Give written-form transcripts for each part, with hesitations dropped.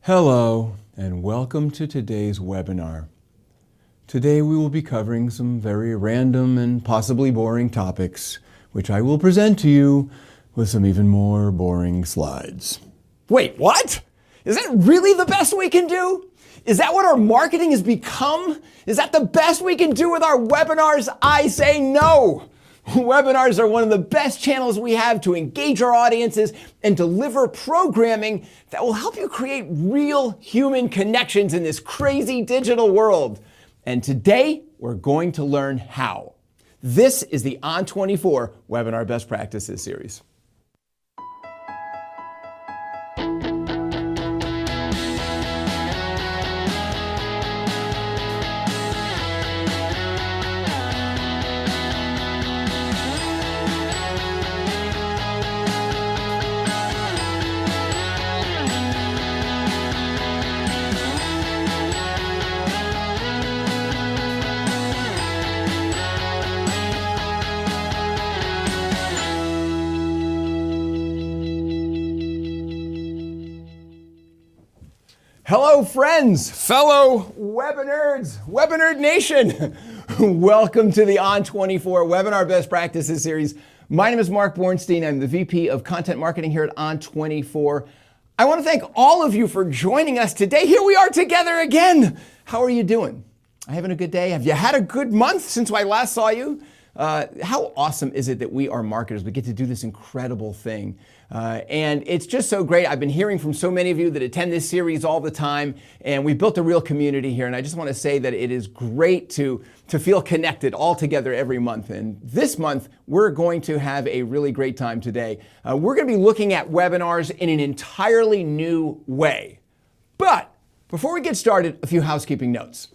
Hello, and welcome to today's webinar. Today we will be covering some very random and possibly boring topics, which I will present to you with some even more boring slides. Wait, what? Is that really the best we can do? Is that what our marketing has become? Is that the best we can do with our webinars? I say no. Webinars are one of the best channels we have to engage our audiences and deliver programming that will help you create real human connections in this crazy digital world. And today, we're going to learn how. This is the On24 Webinar Best Practices series. Hello, friends, fellow Webinards, Webinard Nation. Welcome to the On24 Webinar Best Practices series. My name is Mark Bornstein. I'm the VP of Content Marketing here at On24. I want to thank all of you for joining us today. Here we are together again. How are you doing? Having a good day? Have you had a good month since I last saw you? How awesome is it that we are marketers? We get to do this incredible thing. And it's just so great. I've been hearing from so many of you that attend this series all the time, and we've built a real community here. And I just want to say that it is great to feel connected all together every month. And this month, we're going to have a really great time today. We're going to be looking at webinars in an entirely new way. But before we get started, a few housekeeping notes.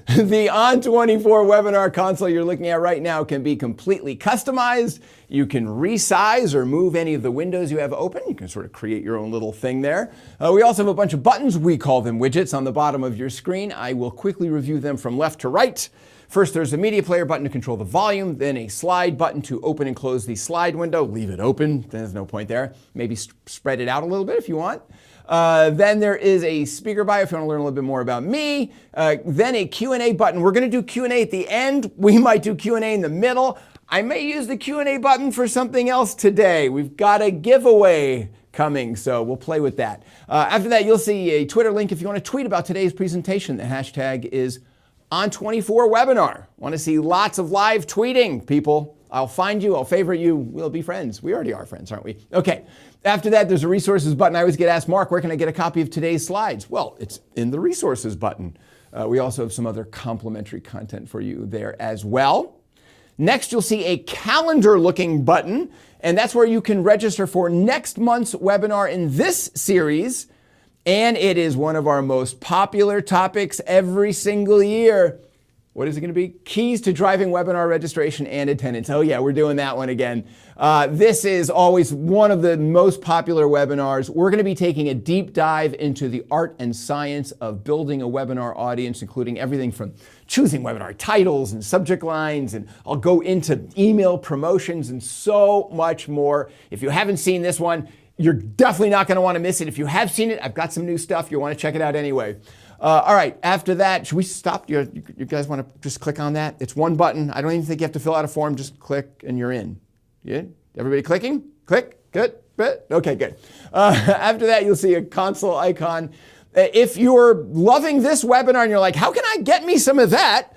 The On24 webinar console you're looking at right now can be completely customized. You can resize or move any of the windows you have open. You can sort of create your own little thing there. We also have a bunch of buttons. We call them widgets on the bottom of your screen. I will quickly review them from left to right. First, there's a media player button to control the volume, then a slide button to open and close the slide window. Leave it open. There's no point there. Maybe spread it out a little bit if you want. Then there is a speaker bio if you want to learn a little bit more about me. Then a Q&A button. We're going to do Q&A at the end. We might do Q&A in the middle. I may use the Q&A button for something else today. We've got a giveaway coming, so we'll play with that. After that, you'll see a Twitter link if you want to tweet about today's presentation. The hashtag is On24Webinar. Want to see lots of live tweeting, people? I'll find you, I'll favorite you, we'll be friends. We already are friends, aren't we? Okay. After that, there's a resources button. I always get asked, Mark, where can I get a copy of today's slides? Well, it's in the resources button. We also have some other complimentary content for you there as well. Next, you'll see a calendar looking button, and that's where you can register for next month's webinar in this series. And it is one of our most popular topics every single year. What is it going to be? Keys to driving webinar registration and attendance. Oh yeah, we're doing that one again. This is always one of the most popular webinars. We're going to be taking a deep dive into the art and science of building a webinar audience, including everything from choosing webinar titles and subject lines, and I'll go into email promotions and so much more. If you haven't seen this one, you're definitely not going to want to miss it. If you have seen it, I've got some new stuff. You'll want to check it out anyway. All right, after that, should we stop? You guys want to just click on that? It's one button. I don't even think you have to fill out a form. Just click and you're in. Yeah? Everybody clicking? Click? Good? Okay, good. After that, you'll see a console icon. If you're loving this webinar and you're like, how can I get me some of that?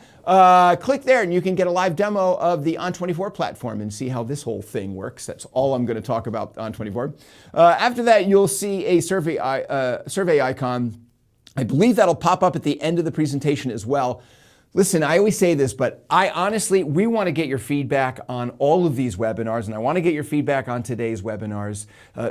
Click there and you can get a live demo of the On24 platform and see how this whole thing works. That's all I'm going to talk about On24. After that, you'll see a survey icon. I believe that'll pop up at the end of the presentation as well. Listen, I always say this, but we want to get your feedback on all of these webinars, and I want to get your feedback on today's webinars.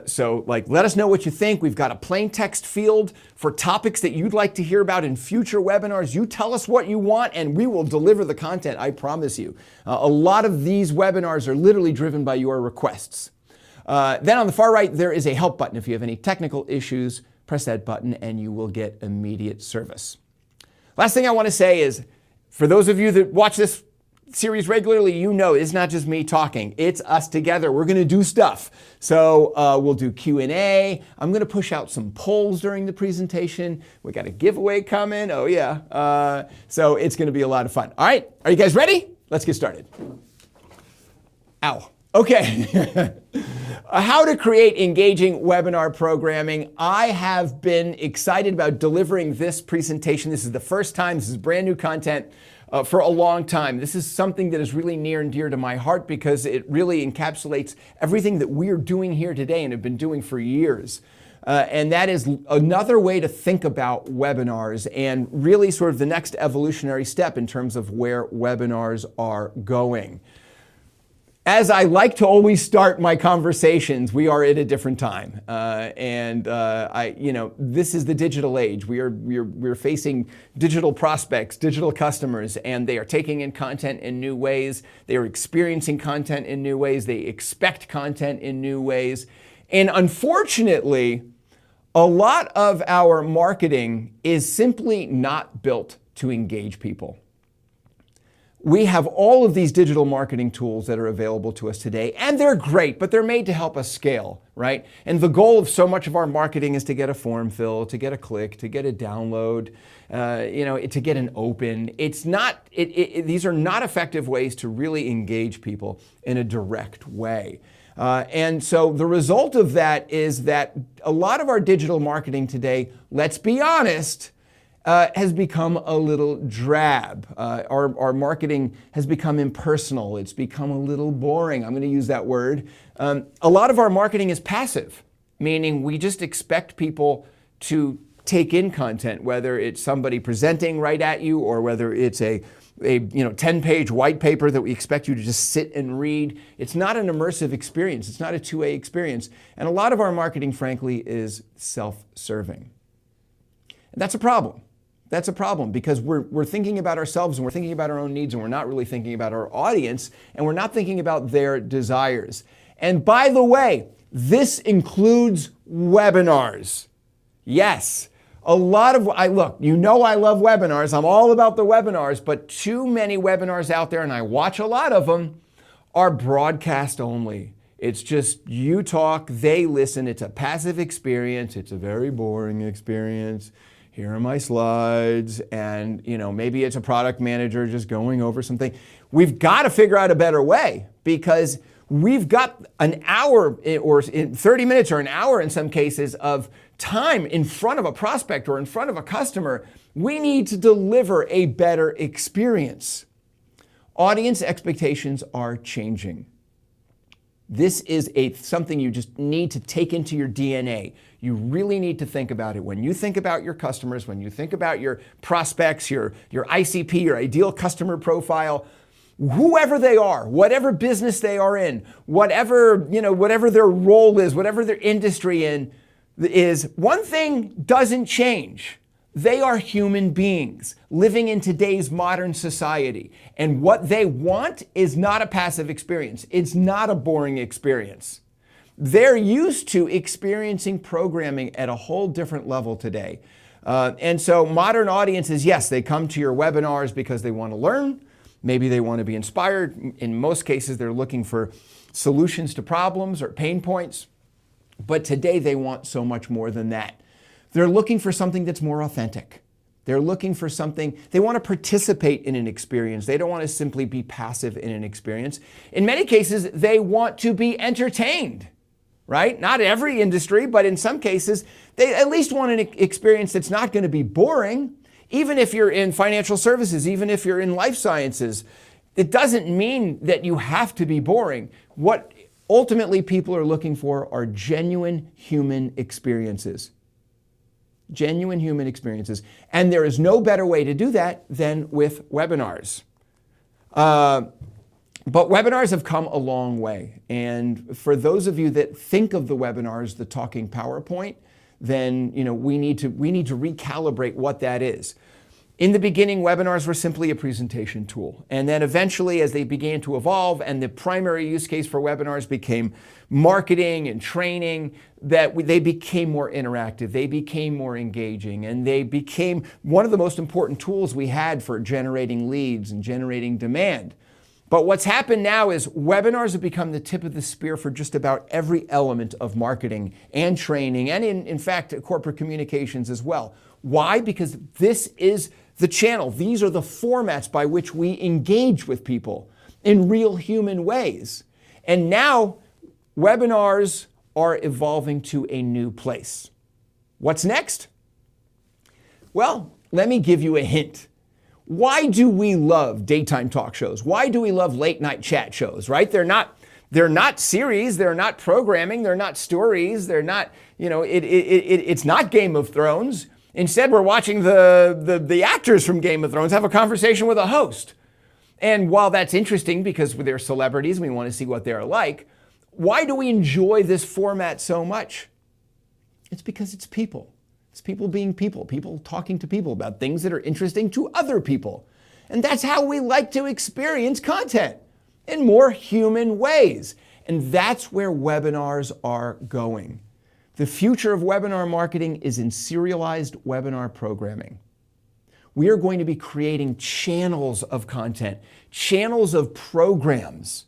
So let us know what you think. We've got a plain text field for topics that you'd like to hear about in future webinars. You tell us what you want, and we will deliver the content, I promise you. A lot of these webinars are literally driven by your requests. Then on the far right, there is a help button. If you have any technical issues, press that button and you will get immediate service. Last thing I want to say is, for those of you that watch this series regularly, you know it's not just me talking. It's us together. We're going to do stuff. So we'll do Q&A. I'm going to push out some polls during the presentation. We got a giveaway coming. Oh, yeah. So it's going to be a lot of fun. All right. Are you guys ready? Let's get started. Ow. Okay. How to create engaging webinar programming. I have been excited about delivering this presentation. This is the first time. This is brand new content for a long time. This is something that is really near and dear to my heart because it really encapsulates everything that we're doing here today and have been doing for years. And that is another way to think about webinars and really sort of the next evolutionary step in terms of where webinars are going. As I like to always start my conversations, we are at a different time, this is the digital age. We're facing digital prospects, digital customers, and they are taking in content in new ways. They are experiencing content in new ways. They expect content in new ways, and unfortunately, a lot of our marketing is simply not built to engage people. We have all of these digital marketing tools that are available to us today, and they're great, but they're made to help us scale, right? And the goal of so much of our marketing is to get a form fill, to get a click, to get a download, to get an open. It's not. These are not effective ways to really engage people in a direct way. And so the result of that is that a lot of our digital marketing today, let's be honest, has become a little drab. Our marketing has become impersonal. It's become a little boring. I'm going to use that word. A lot of our marketing is passive, meaning we just expect people to take in content, whether it's somebody presenting right at you or whether it's a 10-page white paper that we expect you to just sit and read. It's not an immersive experience. It's not a two-way experience. And a lot of our marketing, frankly, is self-serving. And that's a problem. That's a problem because we're thinking about ourselves and we're thinking about our own needs and we're not really thinking about our audience and we're not thinking about their desires. And by the way, this includes webinars. Yes, I love webinars. I'm all about the webinars, but too many webinars out there, and I watch a lot of them, are broadcast only. It's just you talk, they listen. It's a passive experience. It's a very boring experience. Here are my slides, and maybe it's a product manager just going over something. We've got to figure out a better way because we've got an hour or 30 minutes or an hour in some cases of time in front of a prospect or in front of a customer. We need to deliver a better experience. Audience expectations are changing. This is something you just need to take into your DNA. You really need to think about it. When you think about your customers, when you think about your prospects, your ICP, your ideal customer profile, whoever they are, whatever business they are in, whatever their role is, whatever their industry is, one thing doesn't change. They are human beings living in today's modern society. And what they want is not a passive experience. It's not a boring experience. They're used to experiencing programming at a whole different level today. And so modern audiences, yes, they come to your webinars because they want to learn. Maybe they want to be inspired. In most cases, they're looking for solutions to problems or pain points. But today they want so much more than that. They're looking for something that's more authentic. They're looking for something, they want to participate in an experience. They don't want to simply be passive in an experience. In many cases, they want to be entertained, right? Not every industry, but in some cases, they at least want an experience that's not going to be boring. Even if you're in financial services, even if you're in life sciences, it doesn't mean that you have to be boring. What ultimately people are looking for are genuine human experiences. Genuine human experiences. And there is no better way to do that than with webinars. But webinars have come a long way. And for those of you that think of the webinars, the talking PowerPoint, then we need to recalibrate what that is. In the beginning, webinars were simply a presentation tool. And then eventually, as they began to evolve and the primary use case for webinars became marketing and training, they became more interactive, they became more engaging, and they became one of the most important tools we had for generating leads and generating demand. But what's happened now is webinars have become the tip of the spear for just about every element of marketing and training, and in fact, corporate communications as well. Why? Because this is the channel. These are the formats by which we engage with people in real human ways. And now webinars are evolving to a new place. What's next? Well, let me give you a hint. Why do we love daytime talk shows? Why do we love late night chat shows, right? They're not series, they're not programming, they're not stories, they're not, it's not Game of Thrones. Instead, we're watching the actors from Game of Thrones have a conversation with a host. And while that's interesting because they're celebrities and we want to see what they're like, why do we enjoy this format so much? It's because it's people. It's people being people talking to people about things that are interesting to other people. And that's how we like to experience content, in more human ways. And that's where webinars are going. The future of webinar marketing is in serialized webinar programming. We are going to be creating channels of content, channels of programs.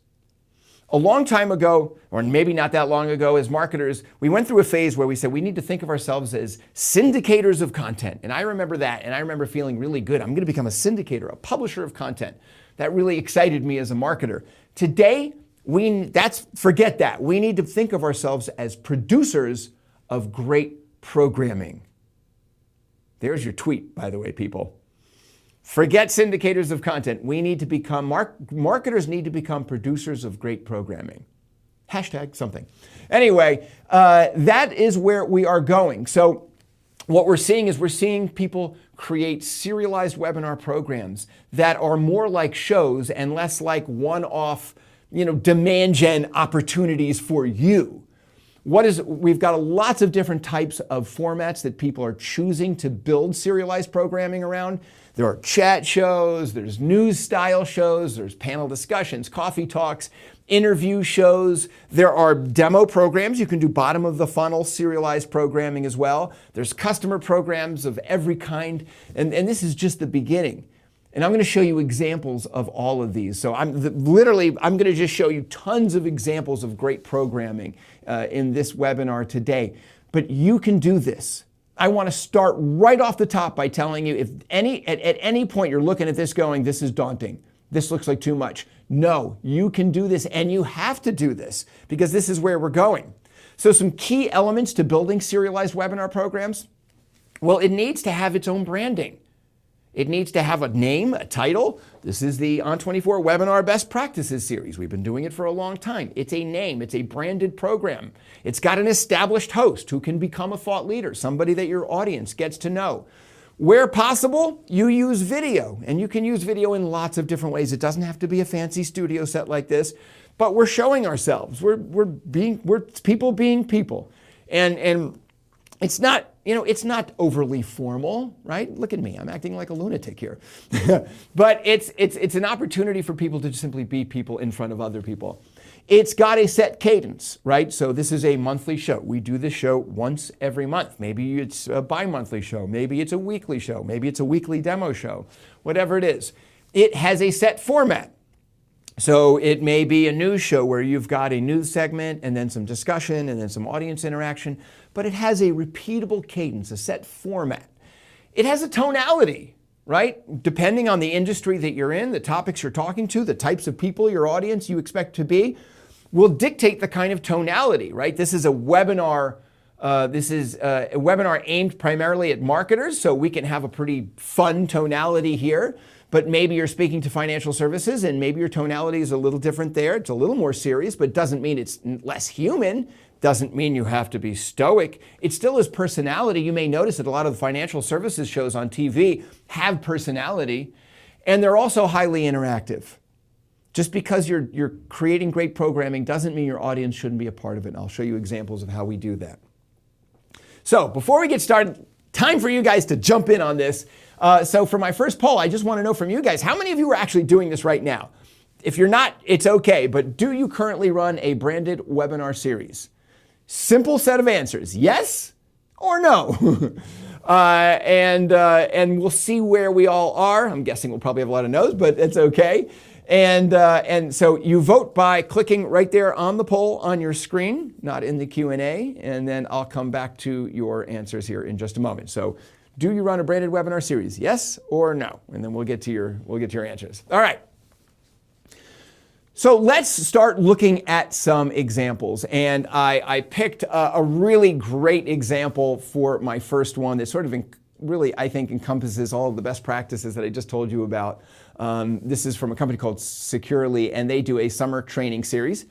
A long time ago, or maybe not that long ago, as marketers, we went through a phase where we said we need to think of ourselves as syndicators of content. And I remember that, and I remember feeling really good. I'm going to become a syndicator, a publisher of content. That really excited me as a marketer. Today, forget that. We need to think of ourselves as producers of great programming. There's your tweet, by the way, people. Forget syndicators of content. We need to become, marketers need to become producers of great programming. Hashtag something. Anyway, that is where we are going. So what we're seeing is we're seeing people create serialized webinar programs that are more like shows and less like one-off, demand gen opportunities for you. We've got lots of different types of formats that people are choosing to build serialized programming around. There are chat shows, there's news style shows, there's panel discussions, coffee talks, interview shows. There are demo programs. You can do bottom of the funnel serialized programming as well. There's customer programs of every kind. And this is just the beginning. And I'm going to show you examples of all of these. So I'm going to just show you tons of examples of great programming in this webinar today. But you can do this. I want to start right off the top by telling you, at any point you're looking at this going, this is daunting. This looks like too much. No, you can do this, and you have to do this because this is where we're going. So some key elements to building serialized webinar programs. Well, it needs to have its own branding. It needs to have a name, a title. This is the ON24 Webinar Best Practices series. We've been doing it for a long time. It's a name. It's a branded program. It's got an established host who can become a thought leader, somebody that your audience gets to know. Where possible, you use video, and you can use video in lots of different ways. It doesn't have to be a fancy studio set like this, but we're showing ourselves. We're people being people. And it's not, it's not overly formal, right? Look at me, I'm acting like a lunatic here. But it's an opportunity for people to simply be people in front of other people. It's got a set cadence, right? So this is a monthly show. We do this show once every month. Maybe it's a bi-monthly show. Maybe it's a weekly show. Maybe it's a weekly demo show, whatever it is. It has a set format. So it may be a news show where you've got a news segment and then some discussion and then some audience interaction, but it has a repeatable cadence, a set format. It has a tonality, right? Depending on the industry that you're in, the topics you're talking to, the types of people your audience you expect to be, will dictate the kind of tonality, right? This is a webinar. This is a webinar aimed primarily at marketers, so we can have a pretty fun tonality here. But maybe you're speaking to financial services and maybe your tonality is a little different there. It's a little more serious, but doesn't mean it's less human. Doesn't mean you have to be stoic. It still is personality. You may notice that a lot of the financial services shows on TV have personality, and they're also highly interactive. Just because you're creating great programming doesn't mean your audience shouldn't be a part of it. And I'll show you examples of how we do that. So before we get started, time for you guys to jump in on this. So for my first poll, I just want to know from you guys, how many of you are actually doing this right now? If you're not, it's okay, but do you currently run a branded webinar series? Simple set of answers, yes or no? And we'll see where we all are. I'm guessing we'll probably have a lot of no's, but it's okay. And so you vote by clicking right there on the poll on your screen, not in the Q&A, and then I'll come back to your answers here in just a moment. So do you run a branded webinar series? Yes or no? And then we'll get to your answers. All right. So let's start looking at some examples. And I picked a really great example for my first one that sort of really, I think, encompasses all of the best practices that I just told you about. This is from a company called Securely, and they do a summer training series.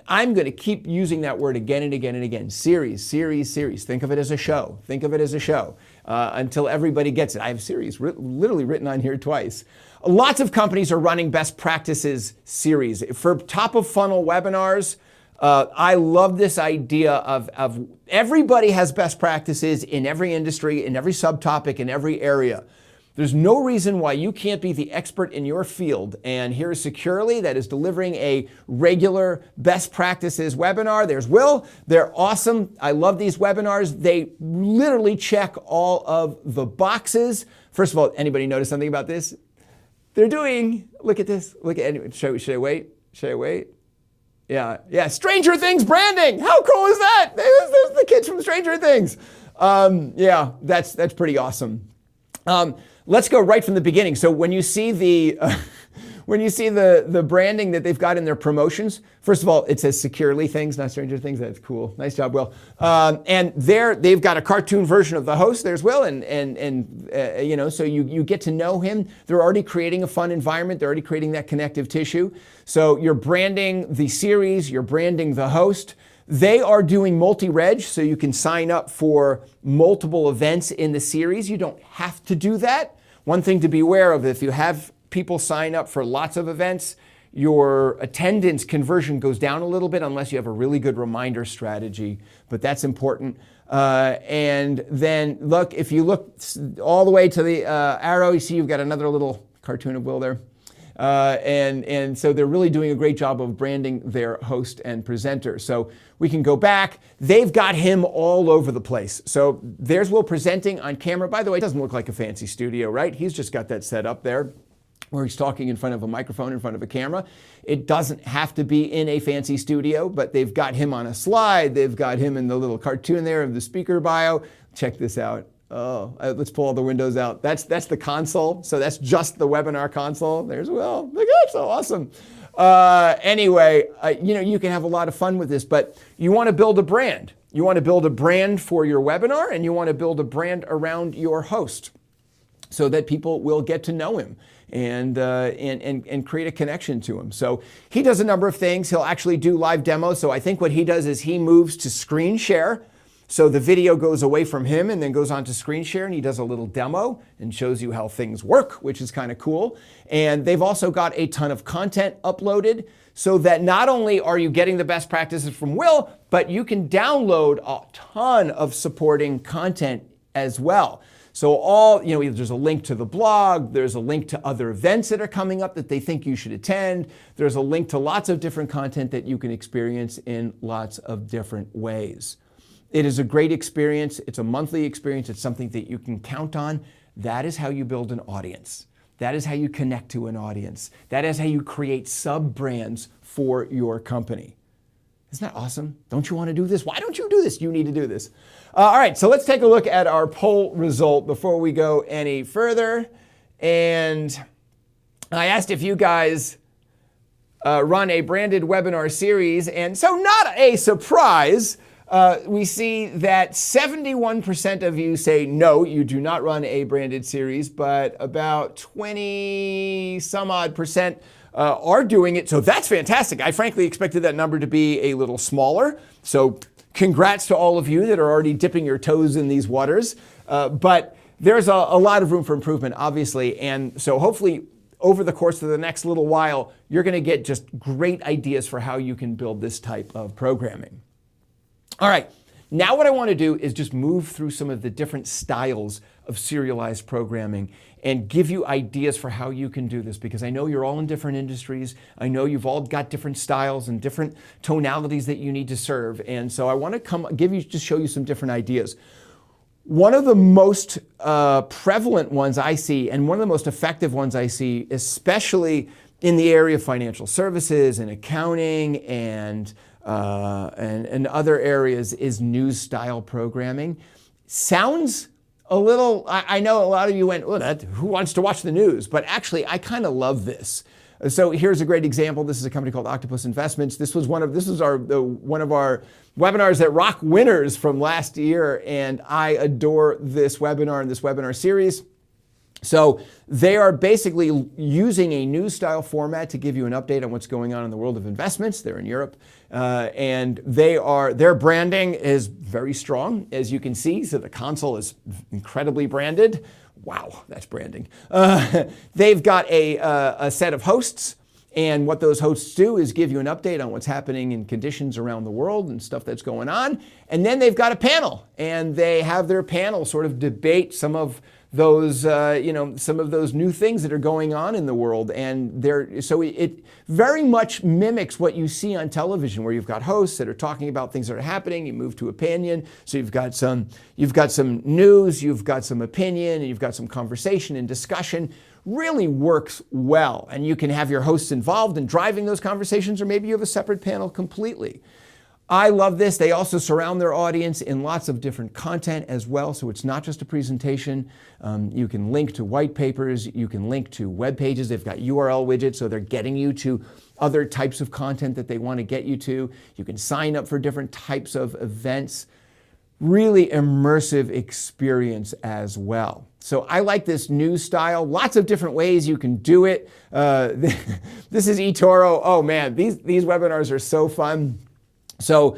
I'm going to keep using that word again and again and again. Series. Think of it as a show. Until everybody gets it. I have series literally written on here twice. Lots of companies are running best practices series. For top of funnel webinars, I love this idea of everybody has best practices in every industry, in every subtopic, in every area. There's no reason why you can't be the expert in your field. And here's Securely that is delivering a regular best practices webinar. There's Will. They're awesome. I love these webinars. They literally check all of the boxes. First of all, anybody notice something about this? They're doing, look at this. Should I wait? Yeah. Stranger Things branding. How cool is that? There's the kids from Stranger Things. Yeah, that's pretty awesome. Let's go right from the beginning. So when you see the branding that they've got in their promotions, first of all, it says Securely Things, not Stranger Things. That's cool. Nice job, Will. And they've got a cartoon version of the host. There's Will, and so you get to know him. They're already creating a fun environment. They're already creating that connective tissue. So you're branding the series. You're branding the host. They are doing multi-reg, so you can sign up for multiple events in the series. You don't have to do that. One thing to be aware of, if you have people sign up for lots of events, your attendance conversion goes down a little bit unless you have a really good reminder strategy, but that's important. And then look, if you look all the way to the arrow, you see you've got another little cartoon of Will there. And so they're really doing a great job of branding their host and presenter. So we can go back. They've got him all over the place. So there's Will presenting on camera. By the way, it doesn't look like a fancy studio, right? He's just got that set up there where he's talking in front of a microphone, in front of a camera. It doesn't have to be in a fancy studio, but they've got him on a slide. They've got him in the little cartoon there of the speaker bio. Check this out. Oh, let's pull all the windows out. That's the console. So that's just the webinar console. There's Will. Look at it, so awesome. Anyway, you can have a lot of fun with this, but you want to build a brand. You want to build a brand for your webinar, and you want to build a brand around your host so that people will get to know him and create a connection to him. So he does a number of things. He'll actually do live demos. So I think what he does is he moves to screen share. So the video goes away from him and then goes on to screen share, and he does a little demo and shows you how things work, which is kind of cool. And they've also got a ton of content uploaded so that not only are you getting the best practices from Will, but you can download a ton of supporting content as well. So there's a link to the blog, there's a link to other events that are coming up that they think you should attend. There's a link to lots of different content that you can experience in lots of different ways. It is a great experience. It's a monthly experience. It's something that you can count on. That is how you build an audience. That is how you connect to an audience. That is how you create sub-brands for your company. Isn't that awesome? Don't you want to do this? Why don't you do this? You need to do this. All right, so let's take a look at our poll result before we go any further. And I asked if you guys run a branded webinar series. And so not a surprise, we see that 71% of you say no, you do not run a branded series, but about 20 some odd percent are doing it. So that's fantastic. I frankly expected that number to be a little smaller. So congrats to all of you that are already dipping your toes in these waters. But there's a lot of room for improvement, obviously. And so hopefully over the course of the next little while, you're going to get just great ideas for how you can build this type of programming. All right, now what I want to do is just move through some of the different styles of serialized programming and give you ideas for how you can do this, because I know you're all in different industries. I know you've all got different styles and different tonalities that you need to serve. And so I want to just show you some different ideas. One of the most prevalent ones I see, and one of the most effective ones I see, especially in the area of financial services and accounting and other areas, is news style programming. Sounds a little, I know a lot of you went, well, who wants to watch the news? But actually, I kind of love this. So here's a great example. This is a company called Octopus Investments. This was one of our webinars that rock winners from last year, and I adore this webinar and this webinar series. So they are basically using a news style format to give you an update on what's going on in the world of investments. They're in Europe, and their branding is very strong, as you can see. So the console is incredibly branded. Wow, that's branding. They've got a set of hosts, and what those hosts do is give you an update on what's happening in conditions around the world and stuff that's going on. And then they've got a panel, and they have their panel sort of debate some of those, some of those new things that are going on in the world. And so it very much mimics what you see on television, where you've got hosts that are talking about things that are happening. You move to opinion. So you've got some news, you've got some opinion, and you've got some conversation and discussion. Really works well. And you can have your hosts involved in driving those conversations, or maybe you have a separate panel completely. I love this. They also surround their audience in lots of different content as well. So it's not just a presentation. You can link to white papers. You can link to web pages. They've got URL widgets, so they're getting you to other types of content that they want to get you to. You can sign up for different types of events. Really immersive experience as well. So I like this news style. Lots of different ways you can do it. This is eToro. Oh man, these webinars are so fun. So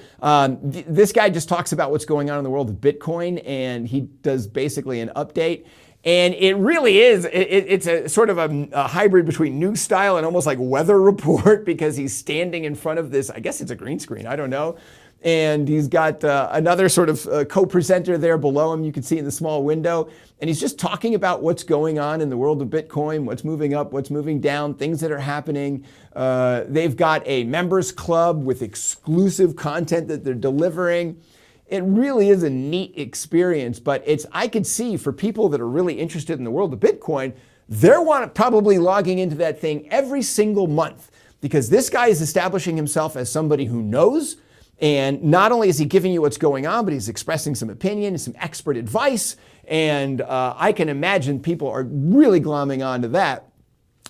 this guy just talks about what's going on in the world of Bitcoin, and he does basically an update. And it really is, it's a sort of a hybrid between news style and almost like weather report, because he's standing in front of this, I guess it's a green screen, I don't know. And he's got another sort of co-presenter there below him, you can see in the small window. And he's just talking about what's going on in the world of Bitcoin, what's moving up, what's moving down, things that are happening. They've got a members club with exclusive content that they're delivering. It really is a neat experience, but I could see for people that are really interested in the world of Bitcoin, they're probably logging into that thing every single month, because this guy is establishing himself as somebody who knows. And not only is he giving you what's going on, but he's expressing some opinion and some expert advice. And I can imagine people are really glomming onto that.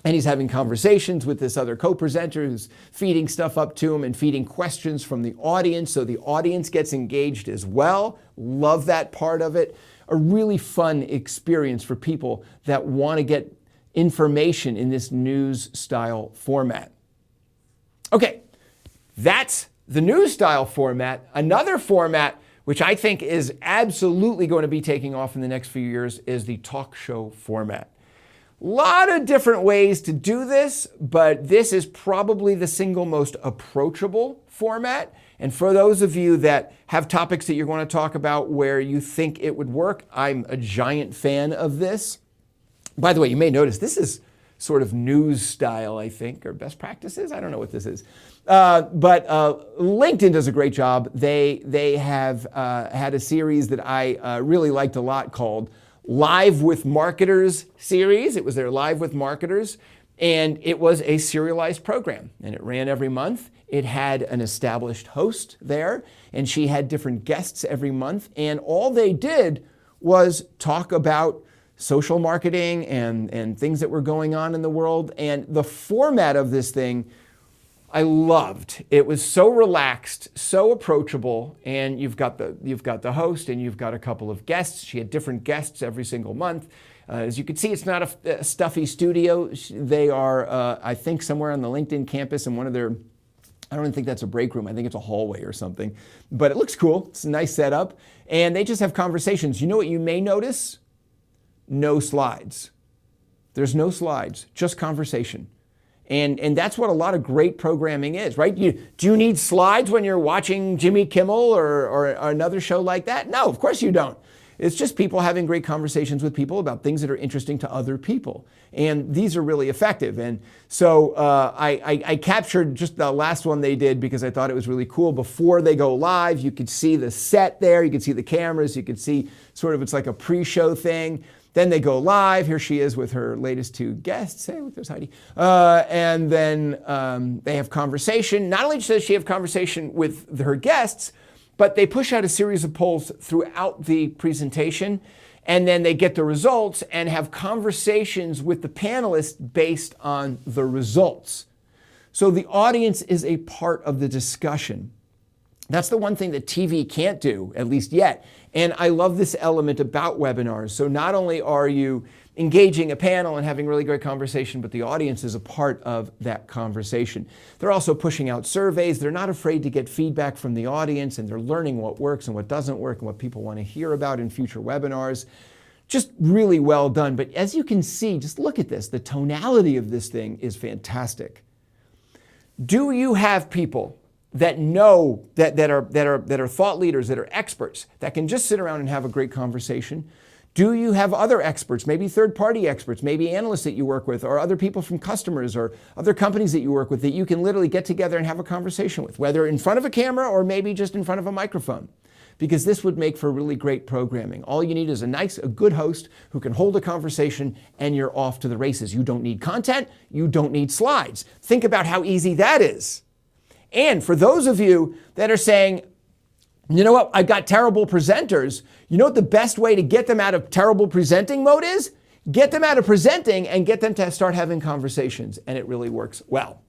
And he's having conversations with this other co-presenter who's feeding stuff up to him and feeding questions from the audience. So the audience gets engaged as well. Love that part of it. A really fun experience for people that want to get information in this news style format. Okay, that's the news style format. Another format which I think is absolutely going to be taking off in the next few years is the talk show format. A lot of different ways to do this, but this is probably the single most approachable format. And for those of you that have topics that you're going to talk about where you think it would work, I'm a giant fan of this. By the way, you may notice this is sort of news style, I think, or best practices. I don't know what this is. But LinkedIn does a great job. They have had a series that I really liked a lot called Live with Marketers series. It was their Live with Marketers, and it was a serialized program, and it ran every month. It had an established host there, and she had different guests every month, and all they did was talk about social marketing and things that were going on in the world. And the format of this thing I loved. It was so relaxed, so approachable, and you've got the host and you've got a couple of guests. She had different guests every single month. As you can see, it's not a stuffy studio. They are, I think, somewhere on the LinkedIn campus in one of their, I don't even think that's a break room. I think it's a hallway or something. But it looks cool. It's a nice setup. And they just have conversations. You know what you may notice? No slides. There's no slides, just conversation. And that's what a lot of great programming is, right? Do you need slides when you're watching Jimmy Kimmel or another show like that? No, of course you don't. It's just people having great conversations with people about things that are interesting to other people. And these are really effective. And so I captured just the last one they did because I thought it was really cool. Before they go live, you could see the set there, you could see the cameras, you could see sort of, it's like a pre-show thing. Then they go live. Here she is with her latest two guests. Hey, look, there's Heidi. And then they have conversation. Not only does she have conversation with her guests, but they push out a series of polls throughout the presentation. And then they get the results and have conversations with the panelists based on the results. So the audience is a part of the discussion. That's the one thing that TV can't do, at least yet. And I love this element about webinars. So not only are you engaging a panel and having really great conversation, but the audience is a part of that conversation. They're also pushing out surveys. They're not afraid to get feedback from the audience, and they're learning what works and what doesn't work and what people want to hear about in future webinars. Just really well done. But as you can see, just look at this. The tonality of this thing is fantastic. Do you have people that know that are thought leaders, that are experts, that can just sit around and have a great conversation? Do you have other experts, maybe third-party experts, maybe analysts that you work with, or other people from customers or other companies that you work with that you can literally get together and have a conversation with, whether in front of a camera or maybe just in front of a microphone? Because this would make for really great programming. All you need is a good host who can hold a conversation, and you're off to the races. You don't need content, you don't need slides. Think about how easy that is. And for those of you that are saying, you know what, I've got terrible presenters, you know what the best way to get them out of terrible presenting mode is? Get them out of presenting and get them to start having conversations, and it really works well.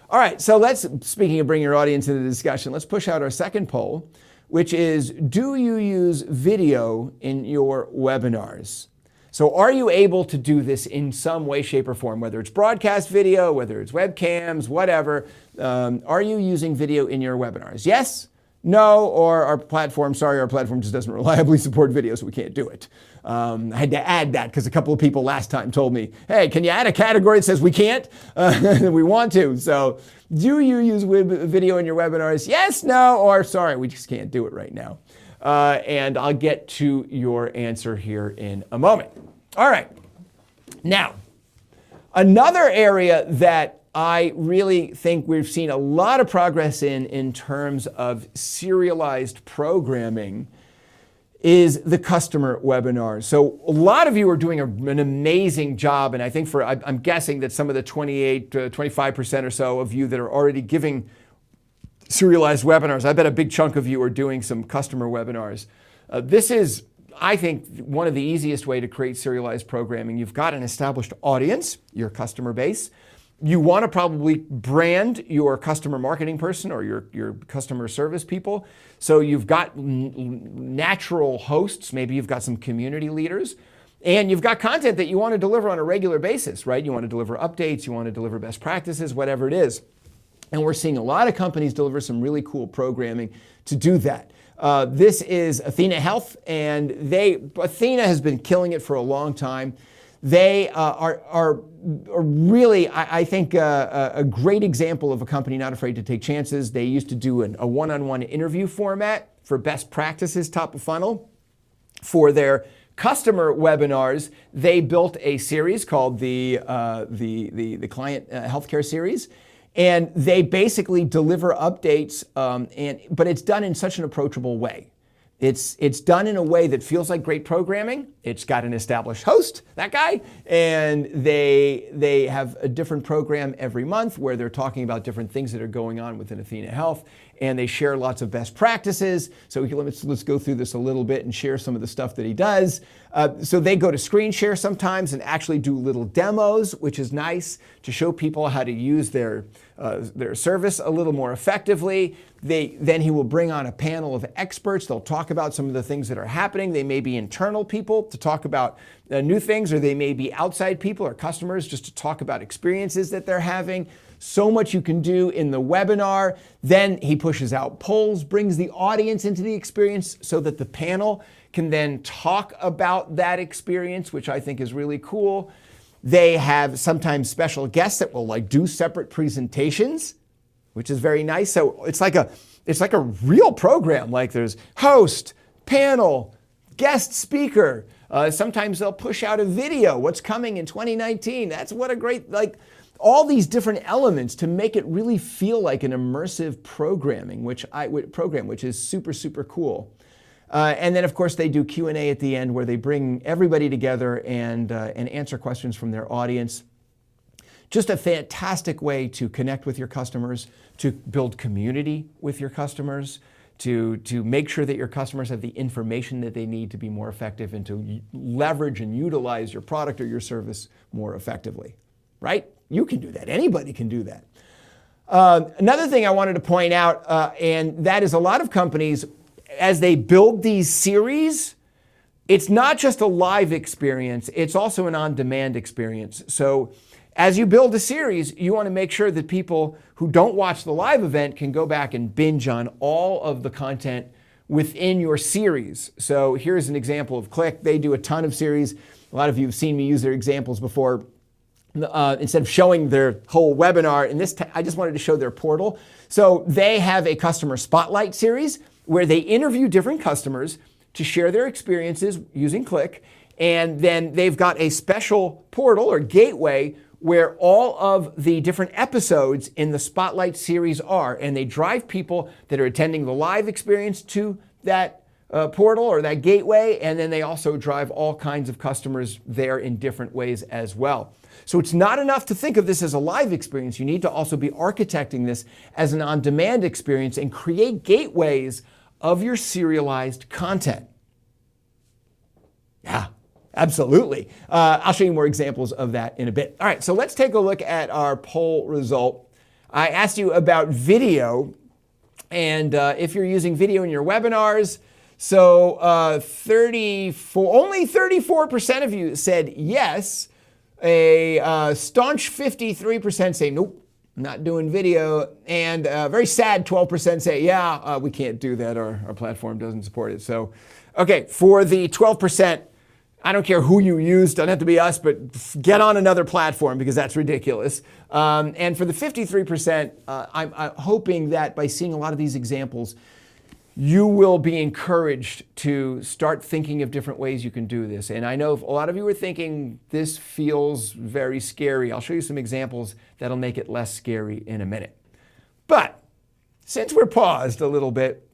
All right, so speaking of bringing your audience into the discussion, let's push out our second poll, which is, do you use video in your webinars? So are you able to do this in some way, shape, or form, whether it's broadcast video, whether it's webcams, whatever? Are you using video in your webinars? Yes, no, or our platform just doesn't reliably support video, so we can't do it. I had to add that because a couple of people last time told me, hey, can you add a category that says we can't? We want to. So do you use video in your webinars? Yes, no, or sorry, we just can't do it right now. And I'll get to your answer here in a moment. All right. Now, another area that I really think we've seen a lot of progress in terms of serialized programming is the customer webinar. So a lot of you are doing an amazing job, and I think I'm guessing that some of the 28 to 25% or so of you that are already giving serialized webinars, I bet a big chunk of you are doing some customer webinars. This is, I think, one of the easiest way to create serialized programming. You've got an established audience, your customer base. You want to probably brand your customer marketing person or your customer service people. So you've got natural hosts, maybe you've got some community leaders, and you've got content that you want to deliver on a regular basis, right? You want to deliver updates, you want to deliver best practices, whatever it is. And we're seeing a lot of companies deliver some really cool programming to do that. This is Athena Health, and Athena has been killing it for a long time. They are really, I think, a great example of a company not afraid to take chances. They used to do a one-on-one interview format for best practices top of funnel. For their customer webinars, they built a series called the Client Healthcare Series. And they basically deliver updates, but it's done in such an approachable way. It's done in a way that feels like great programming. It's got an established host, that guy, and they have a different program every month where they're talking about different things that are going on within Athena Health, and they share lots of best practices. So let's go through this a little bit and share some of the stuff that he does. So they go to screen share sometimes and actually do little demos, which is nice to show people how to use their service a little more effectively. Then he will bring on a panel of experts. They'll talk about some of the things that are happening. They may be internal people to talk about new things, or they may be outside people or customers just to talk about experiences that they're having. So much you can do in the webinar. Then he pushes out polls, brings the audience into the experience so that the panel can then talk about that experience, which I think is really cool. They have sometimes special guests that will do separate presentations, which is very nice. So it's like a real program. Like there's host, panel, guest speaker. Sometimes they'll push out a video, what's coming in 2019. That's what a great, all these different elements to make it really feel like an immersive program, which is super, super cool. And then, of course, they do Q&A at the end where they bring everybody together and answer questions from their audience. Just a fantastic way to connect with your customers, to build community with your customers, to make sure that your customers have the information that they need to be more effective and to leverage and utilize your product or your service more effectively, right? You can do that. Anybody can do that. Another thing I wanted to point out, and that is a lot of companies, as they build these series, it's not just a live experience, it's also an on-demand experience. So as you build a series, you want to make sure that people who don't watch the live event can go back and binge on all of the content within your series. So here's an example of Qlik. They do a ton of series. A lot of you have seen me use their examples before. Instead of showing their whole webinar, I just wanted to show their portal. So they have a customer spotlight series where they interview different customers to share their experiences using Qlik. And then they've got a special portal or gateway where all of the different episodes in the Spotlight series are, and they drive people that are attending the live experience to that portal or that gateway, and then they also drive all kinds of customers there in different ways as well. So it's not enough to think of this as a live experience. You need to also be architecting this as an on-demand experience and create gateways of your serialized content. Yeah. Absolutely. I'll show you more examples of that in a bit. All right, so let's take a look at our poll result. I asked you about video and if you're using video in your webinars. So only 34% of you said yes. A staunch 53% say nope, not doing video. And a very sad 12% say yeah, we can't do that. Our platform doesn't support it. So, okay, for the 12%, I don't care who you use, doesn't have to be us, but get on another platform because that's ridiculous. And for the 53%, I'm hoping that by seeing a lot of these examples, you will be encouraged to start thinking of different ways you can do this. And I know a lot of you are thinking this feels very scary. I'll show you some examples that'll make it less scary in a minute. But since we're paused a little bit,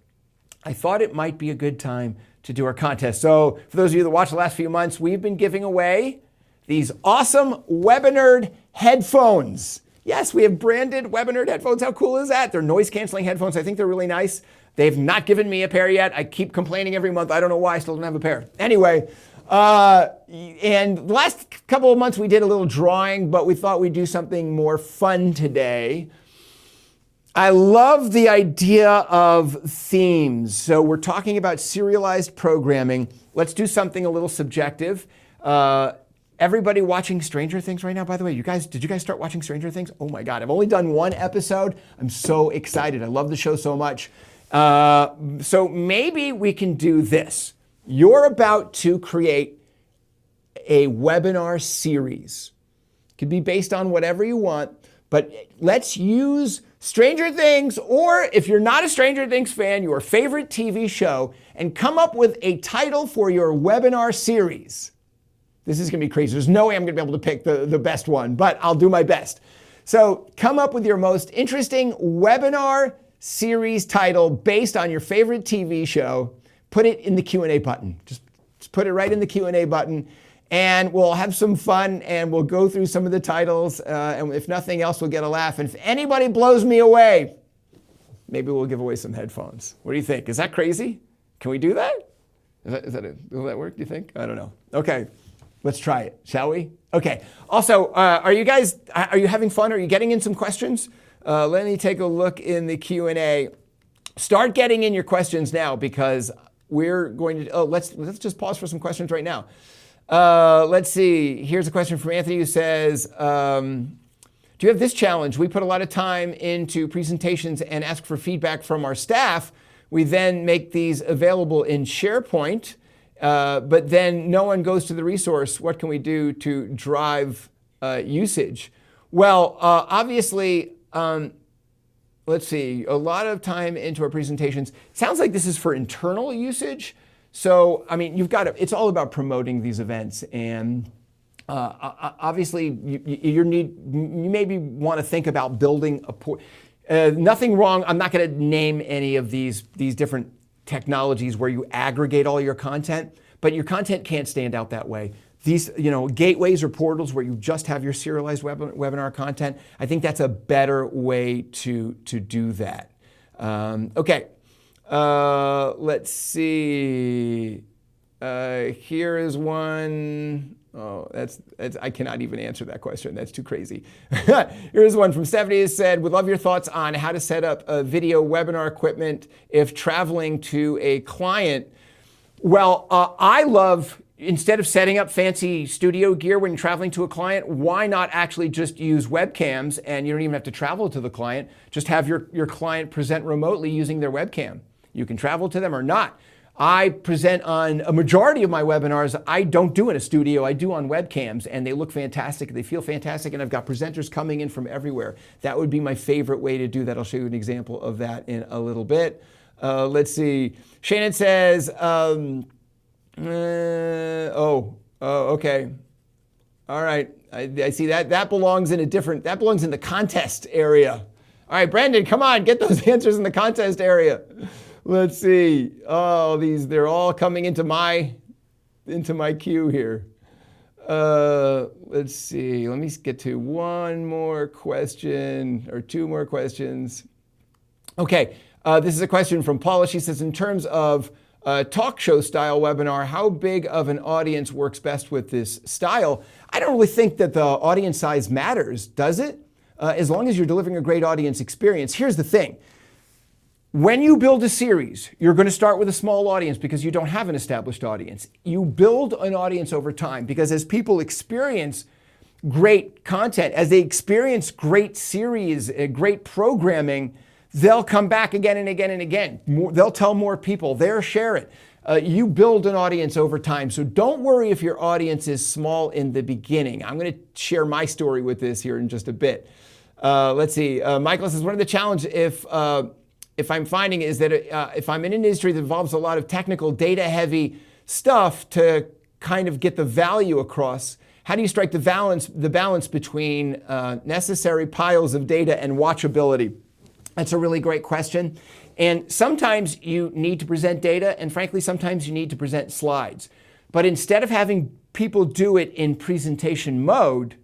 I thought it might be a good time to do our contest. So for those of you that watched the last few months, we've been giving away these awesome Webinerd headphones. Yes, we have branded Webinerd headphones. How cool is that? They're noise canceling headphones. I think they're really nice. They've not given me a pair yet. I keep complaining every month. I don't know why I still don't have a pair. Anyway, and the last couple of months we did a little drawing, but we thought we'd do something more fun today. I love the idea of themes. So we're talking about serialized programming. Let's do something a little subjective. Everybody watching Stranger Things right now, by the way, did you guys start watching Stranger Things? Oh my God, I've only done one episode. I'm so excited. I love the show so much. So maybe we can do this. You're about to create a webinar series. It could be based on whatever you want, but let's use Stranger Things, or if you're not a Stranger Things fan, your favorite TV show, and come up with a title for your webinar series. This is going to be crazy. There's no way I'm going to be able to pick the best one, but I'll do my best. So come up with your most interesting webinar series title based on your favorite TV show. Put it in the Q&A button. Just put it right in the Q&A button. And we'll have some fun, and we'll go through some of the titles, and if nothing else, we'll get a laugh. And if anybody blows me away, maybe we'll give away some headphones. What do you think? Is that crazy? Can we do that? Will that work, do you think? I don't know. Okay, let's try it, shall we? Okay, also, are you having fun? Are you getting in some questions? Let me take a look in the Q&A. Start getting in your questions now, because we're going to, let's just pause for some questions right now. Let's see. Here's a question from Anthony who says, do you have this challenge? We put a lot of time into presentations and ask for feedback from our staff. We then make these available in SharePoint, but then no one goes to the resource. What can we do to drive usage? Well, obviously, let's see, a lot of time into our presentations. Sounds like this is for internal usage. So, I mean, it's all about promoting these events. And obviously, you maybe want to think about building nothing wrong. I'm not going to name any of these different technologies where you aggregate all your content, but your content can't stand out that way. These, gateways or portals where you just have your serialized webinar content, I think that's a better way to do that. Okay, let's see. Here is one. Oh, that's I cannot even answer that question. That's too crazy. Here's one from Stephanie. It said, would love your thoughts on how to set up a video webinar equipment if traveling to a client. Well, I love, instead of setting up fancy studio gear when you're traveling to a client, why not actually just use webcams, and you don't even have to travel to the client. Just have your client present remotely using their webcam. You can travel to them or not. I present on a majority of my webinars. I don't do in a studio. I do on webcams, and they look fantastic. They feel fantastic, and I've got presenters coming in from everywhere. That would be my favorite way to do that. I'll show you an example of that in a little bit. Let's see. Shannon says, okay. All right. I see that. That belongs in the contest area. All right, Brandon, come on, get those answers in the contest area. Let's see. Oh, they're all coming into my queue here. Let's see. Let me get to one more question or two more questions. Okay. This is a question from Paula. She says, in terms of talk show style webinar, how big of an audience works best with this style? I don't really think that the audience size matters, does it? As long as you're delivering a great audience experience. Here's the thing. When you build a series, you're going to start with a small audience because you don't have an established audience. You build an audience over time because as people experience great content, as they experience great series, great programming, they'll come back again and again and again. They'll tell more people. They'll share it. You build an audience over time. So don't worry if your audience is small in the beginning. I'm going to share my story with this here in just a bit. Let's see. Michael says, one of the challenges if I'm finding is that if I'm in an industry that involves a lot of technical, data-heavy stuff to kind of get the value across, how do you strike the balance between necessary piles of data and watchability? That's a really great question. And sometimes you need to present data, and frankly, sometimes you need to present slides. But instead of having people do it in presentation mode,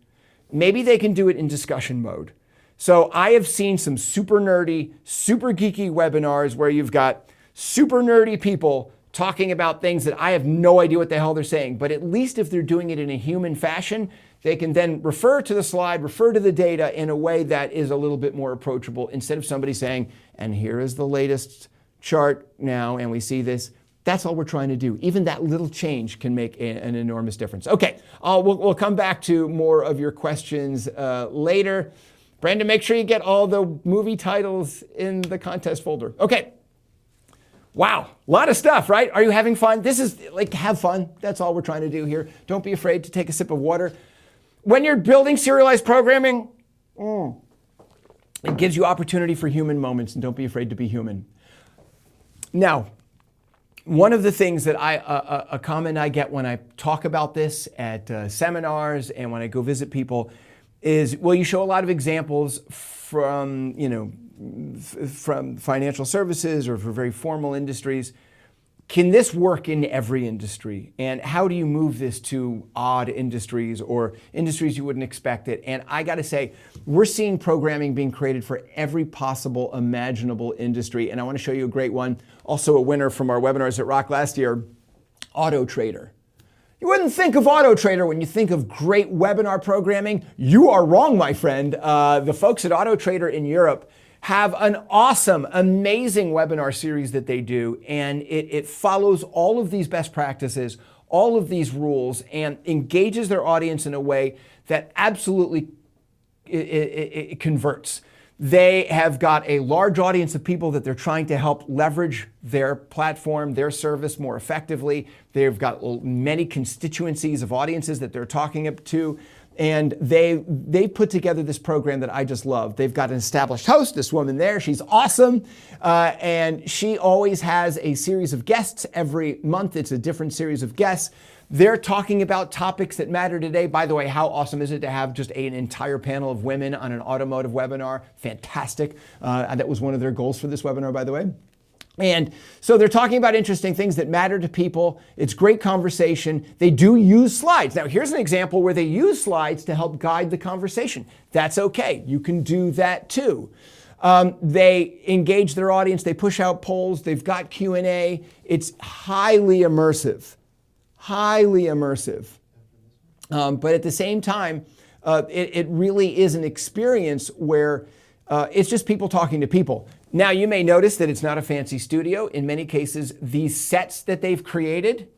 maybe they can do it in discussion mode. So I have seen some super nerdy, super geeky webinars where you've got super nerdy people talking about things that I have no idea what the hell they're saying. But at least if they're doing it in a human fashion, they can then refer to the slide, refer to the data in a way that is a little bit more approachable instead of somebody saying, and here is the latest chart now, and we see this. That's all we're trying to do. Even that little change can make an enormous difference. Okay, we'll come back to more of your questions later. Brandon, make sure you get all the movie titles in the contest folder. Okay. Wow, a lot of stuff, right? Are you having fun? This is have fun. That's all we're trying to do here. Don't be afraid to take a sip of water. When you're building serialized programming, it gives you opportunity for human moments, and don't be afraid to be human. Now, one of the things that a comment I get when I talk about this at seminars and when I go visit people is, well, you show a lot of examples from financial services or for very formal industries. Can this work in every industry? And how do you move this to odd industries or industries you wouldn't expect it? And I got to say, we're seeing programming being created for every possible imaginable industry. And I want to show you a great one. Also a winner from our webinars at Rock last year, AutoTrader. You wouldn't think of AutoTrader when you think of great webinar programming. You are wrong, my friend. The folks at AutoTrader in Europe have an awesome, amazing webinar series that they do, and it follows all of these best practices, all of these rules, and engages their audience in a way that absolutely it converts. They have got a large audience of people that they're trying to help leverage their platform, their service more effectively. They've got many constituencies of audiences that they're talking to. And they put together this program that I just love. They've got an established host, this woman there. She's awesome. And she always has a series of guests every month. It's a different series of guests. They're talking about topics that matter today. By the way, how awesome is it to have just an entire panel of women on an automotive webinar? Fantastic. And that was one of their goals for this webinar, by the way. And so they're talking about interesting things that matter to people. It's great conversation. They do use slides. Now, here's an example where they use slides to help guide the conversation. That's okay. You can do that too. They engage their audience. They push out polls. They've got Q&A. It's highly immersive, highly immersive. But at the same time, it really is an experience where it's just people talking to people. Now, you may notice that it's not a fancy studio. In many cases, these sets that they've created,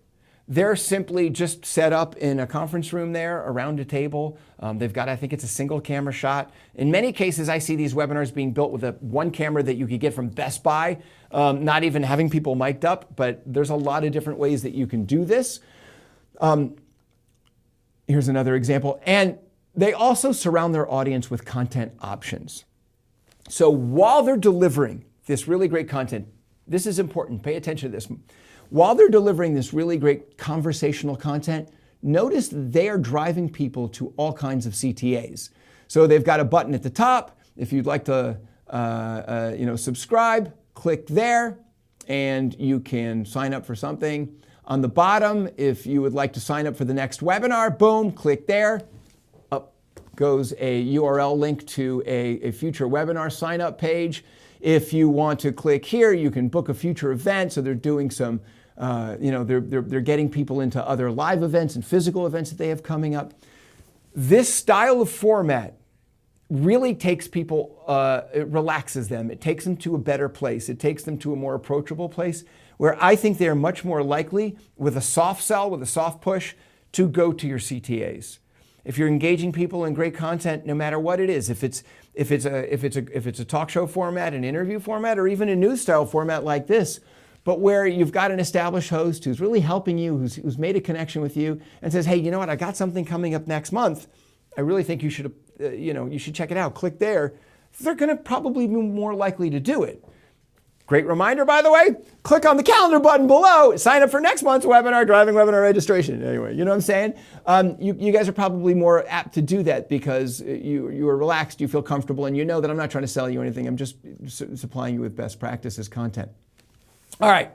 they're simply just set up in a conference room there around a table. They've got, I think it's a single camera shot. In many cases, I see these webinars being built with one camera that you could get from Best Buy, not even having people mic'd up, but there's a lot of different ways that you can do this. Here's another example. And they also surround their audience with content options. So while they're delivering this really great content, this is important, pay attention to this. While they're delivering this really great conversational content, notice they are driving people to all kinds of CTAs. So they've got a button at the top. If you'd like to subscribe, click there and you can sign up for something. On the bottom, if you would like to sign up for the next webinar, boom, click there. Goes a URL link to a future webinar sign up page. If you want to click here, you can book a future event. So they're doing some, they're getting people into other live events and physical events that they have coming up. This style of format really takes people, it relaxes them. It takes them to a better place. It takes them to a more approachable place where I think they're much more likely with a soft sell, with a soft push, to go to your CTAs. If you're engaging people in great content, no matter what it is, if it's a talk show format, an interview format, or even a news style format like this, but where you've got an established host who's really helping you, who's made a connection with you, and says, hey, you know what? I got something coming up next month. I really think you should, you should check it out. Click there. They're going to probably be more likely to do it. Great reminder, by the way, click on the calendar button below, sign up for next month's webinar, driving webinar registration. Anyway, you know what I'm saying? You guys are probably more apt to do that because you are relaxed, you feel comfortable, and you know that I'm not trying to sell you anything. I'm just supplying you with best practices content. All right.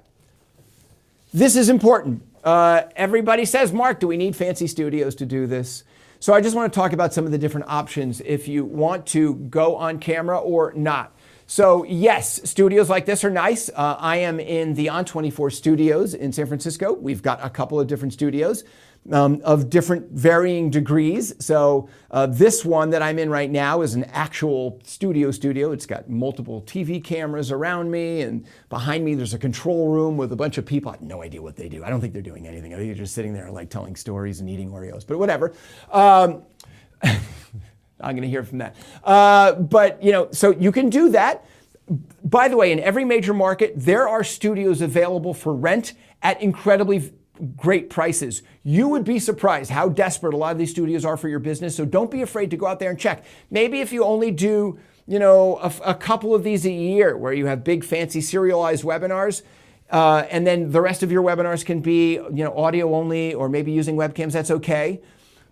This is important. Everybody says, Mark, do we need fancy studios to do this? So I just want to talk about some of the different options if you want to go on camera or not. So yes, studios like this are nice. I am in the On24 studios in San Francisco. We've got a couple of different studios of different varying degrees. So this one that I'm in right now is an actual studio. It's got multiple TV cameras around me, and behind me there's a control room with a bunch of people. I have no idea what they do. I don't think they're doing anything. I think they're just sitting there like telling stories and eating Oreos, but whatever. I'm going to hear from that. So you can do that. By the way, in every major market, there are studios available for rent at incredibly great prices. You would be surprised how desperate a lot of these studios are for your business. So don't be afraid to go out there and check. Maybe if you only do, a couple of these a year where you have big, fancy, serialized webinars, and then the rest of your webinars can be, audio only, or maybe using webcams, that's okay.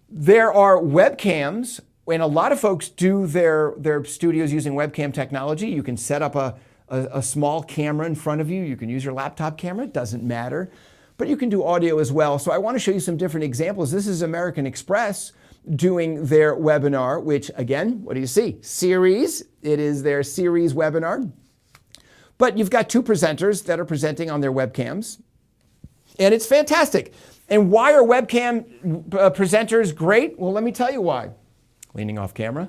There are webcams. And a lot of folks do their studios using webcam technology. You can set up a small camera in front of you. You can use your laptop camera. It doesn't matter. But you can do audio as well. So I want to show you some different examples. This is American Express doing their webinar, which again, what do you see? Series. It is their series webinar. But you've got two presenters that are presenting on their webcams. And it's fantastic. And why are webcam presenters great? Well, let me tell you why. Leaning off camera.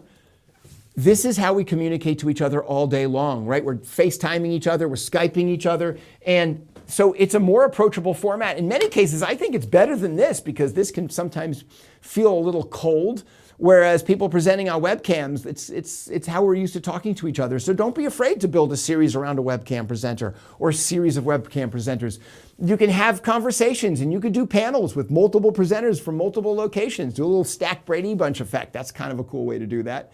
This is how we communicate to each other all day long, right? We're FaceTiming each other, we're Skyping each other. And so it's a more approachable format. In many cases, I think it's better than this because this can sometimes feel a little cold. Whereas people presenting on webcams, it's how we're used to talking to each other. So don't be afraid to build a series around a webcam presenter or a series of webcam presenters. You can have conversations and you could do panels with multiple presenters from multiple locations. Do a little Stack Brady Bunch effect. That's kind of a cool way to do that.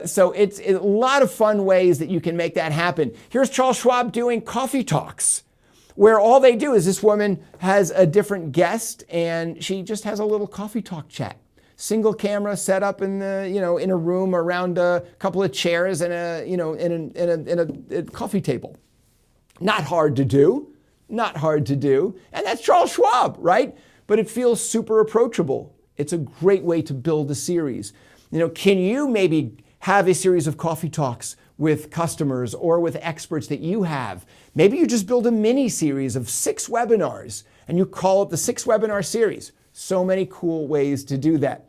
So it's a lot of fun ways that you can make that happen. Here's Charles Schwab doing coffee talks, where all they do is this woman has a different guest and she just has a little coffee talk chat. Single camera set up in in a room around a couple of chairs and a coffee table. Not hard to do, and that's Charles Schwab, right? But it feels super approachable. It's a great way to build a series. Can you maybe have a series of coffee talks with customers or with experts that you have? Maybe you just build a mini series of 6 webinars and you call it the 6 webinar series. So many cool ways to do that.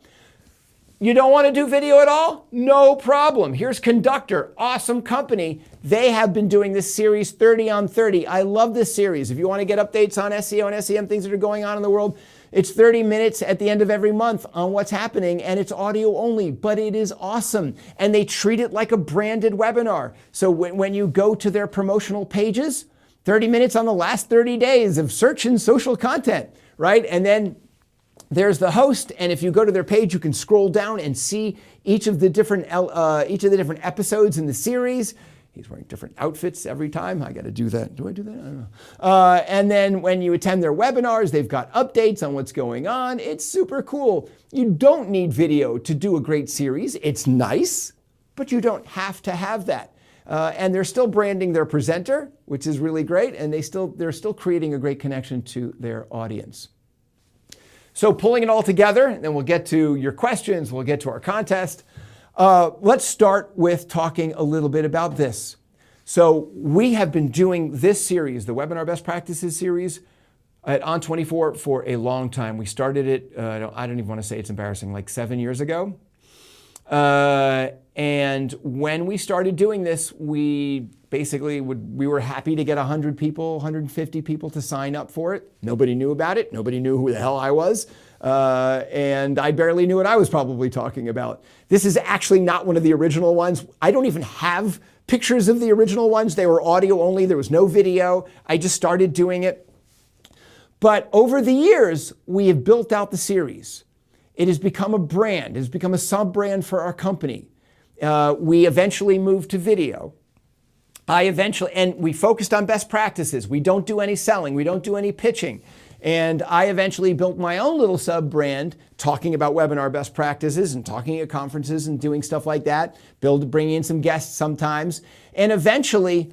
You don't want to do video at all? No problem. Here's Conductor, awesome company. They have been doing this series 30 on 30. I love this series. If you want to get updates on SEO and SEM, things that are going on in the world, it's 30 minutes at the end of every month on what's happening, and it's audio only, but it is awesome. And they treat it like a branded webinar. So when you go to their promotional pages, 30 minutes on the last 30 days of search and social content, right? And then there's the host, and if you go to their page, you can scroll down and see each of the different episodes in the series. He's wearing different outfits every time. I got to do that. Do I do that? I don't know. And then when you attend their webinars, they've got updates on what's going on. It's super cool. You don't need video to do a great series. It's nice, but you don't have to have that. And they're still branding their presenter, which is really great, and they're still creating a great connection to their audience. So pulling it all together, and then we'll get to your questions, we'll get to our contest. Let's start with talking a little bit about this. So we have been doing this series, the Webinar Best Practices series, at On24 for a long time. We started it, I don't even want to say it's embarrassing, like 7 years ago. And when we started doing this, we were happy to get 100 people, 150 people to sign up for it. Nobody knew about it. Nobody knew who the hell I was. And I barely knew what I was probably talking about. This is actually not one of the original ones. I don't even have pictures of the original ones. They were audio only. There was no video. I just started doing it. But over the years, we have built out the series. It has become a brand. It has become a sub-brand for our company. We eventually moved to video. And we focused on best practices. We don't do any selling. We don't do any pitching. And I eventually built my own little sub-brand talking about webinar best practices and talking at conferences and doing stuff like that, bringing in some guests sometimes. And eventually,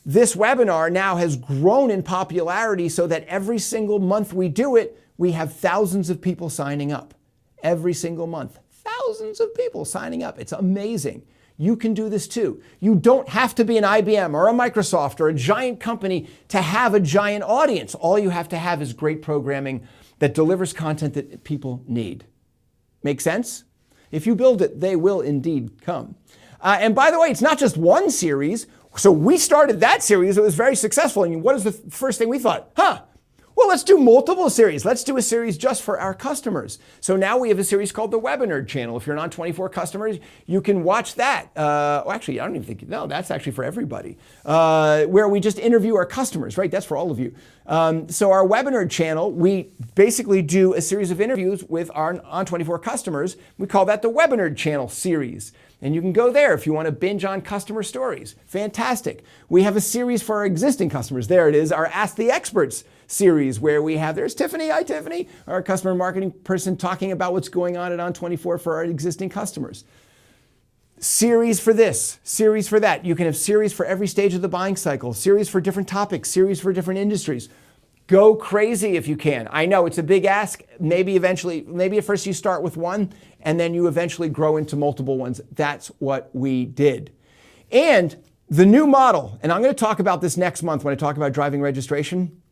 this webinar now has grown in popularity so that every single month we do it, we have thousands of people signing up. Every single month, thousands of people signing up. It's amazing. You can do this too. You don't have to be an IBM or a Microsoft or a giant company to have a giant audience. All you have to have is great programming that delivers content that people need. Make sense? If you build it, they will indeed come. And by the way, it's not just one series. So we started that series. It was very successful. And what is the first thing we thought? Well, let's do multiple series. Let's do a series just for our customers. So now we have a series called the Webinar channel. If you're an On24 customer, you can watch that. Actually, I don't even think, no, that's actually for everybody. Where we just interview our customers, right? That's for all of you. So our Webinar channel, we basically do a series of interviews with our On24 customers. We call that the Webinar channel series. And you can go there if you want to binge on customer stories. Fantastic. We have a series for our existing customers. There it is, our Ask the Experts series, where we have, there's Tiffany, hi Tiffany, our customer marketing person talking about what's going on at On24 for our existing customers. Series for this, series for that. You can have series for every stage of the buying cycle, series for different topics, series for different industries. Go crazy if you can. I know it's a big ask. Maybe at first you start with one and then you eventually grow into multiple ones. That's what we did. And the new model, and I'm going to talk about this next month when I talk about driving registration.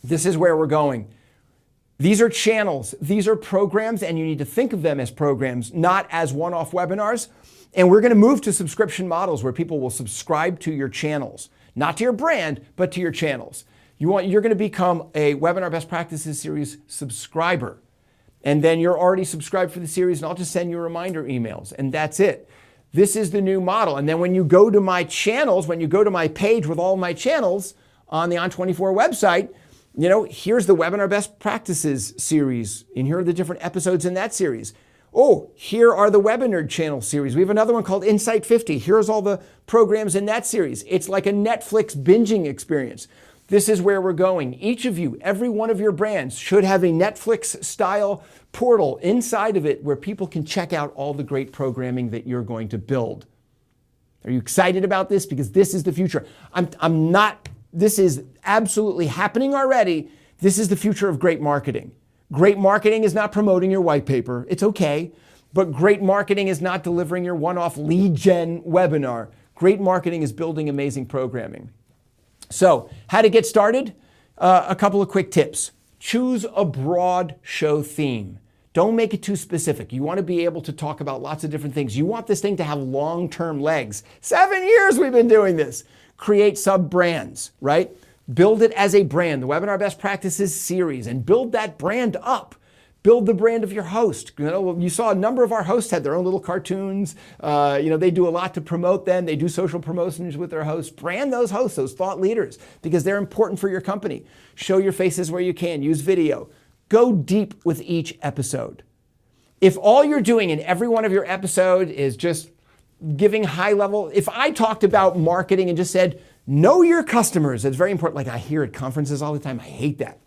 This is where we're going. These are channels, these are programs, and you need to think of them as programs, not as one-off webinars. And we're going to move to subscription models where people will subscribe to your channels, not to your brand, but to your channels. You're going to become a Webinar Best Practices series subscriber. And then you're already subscribed for the series, and I'll just send you reminder emails, and that's it. This is the new model. And then when you go to my channels, when you go to my page with all my channels on the On24 website, here's the Webinar Best Practices series, and here are the different episodes in that series. Oh, here are the Webinar channel series. We have another one called Insight 50. Here's all the programs in that series. It's like a Netflix binging experience. This is where we're going. Each of you, every one of your brands should have a Netflix-style portal inside of it where people can check out all the great programming that you're going to build. Are you excited about this? Because this is the future. This is absolutely happening already. This is the future of great marketing. Great marketing is not promoting your white paper. It's okay. But great marketing is not delivering your one-off lead gen webinar. Great marketing is building amazing programming. So, how to get started? A couple of quick tips. Choose a broad show theme. Don't make it too specific. You want to be able to talk about lots of different things. You want this thing to have long-term legs. 7 years we've been doing this. Create sub-brands, right? Build it as a brand, the Webinar Best Practices series, and build that brand up. Build the brand of your host. You saw a number of our hosts had their own little cartoons. They do a lot to promote them. They do social promotions with their hosts. Brand those hosts, those thought leaders, because they're important for your company. Show your faces where you can. Use video. Go deep with each episode. If all you're doing in every one of your episodes is just giving high level, if I talked about marketing and just said, know your customers, it's very important. Like I hear at conferences all the time. I hate that.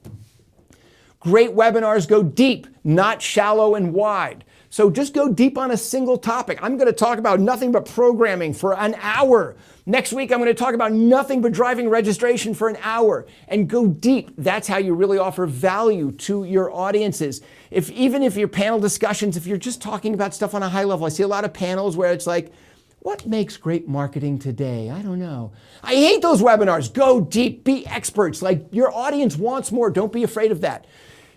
Great webinars go deep, not shallow and wide. So just go deep on a single topic. I'm going to talk about nothing but programming for an hour. Next week, I'm going to talk about nothing but driving registration for an hour, and go deep. That's how you really offer value to your audiences. Even if your panel discussions, if you're just talking about stuff on a high level, I see a lot of panels where it's like, what makes great marketing today? I don't know. I hate those webinars. Go deep, be experts. Like your audience wants more. Don't be afraid of that.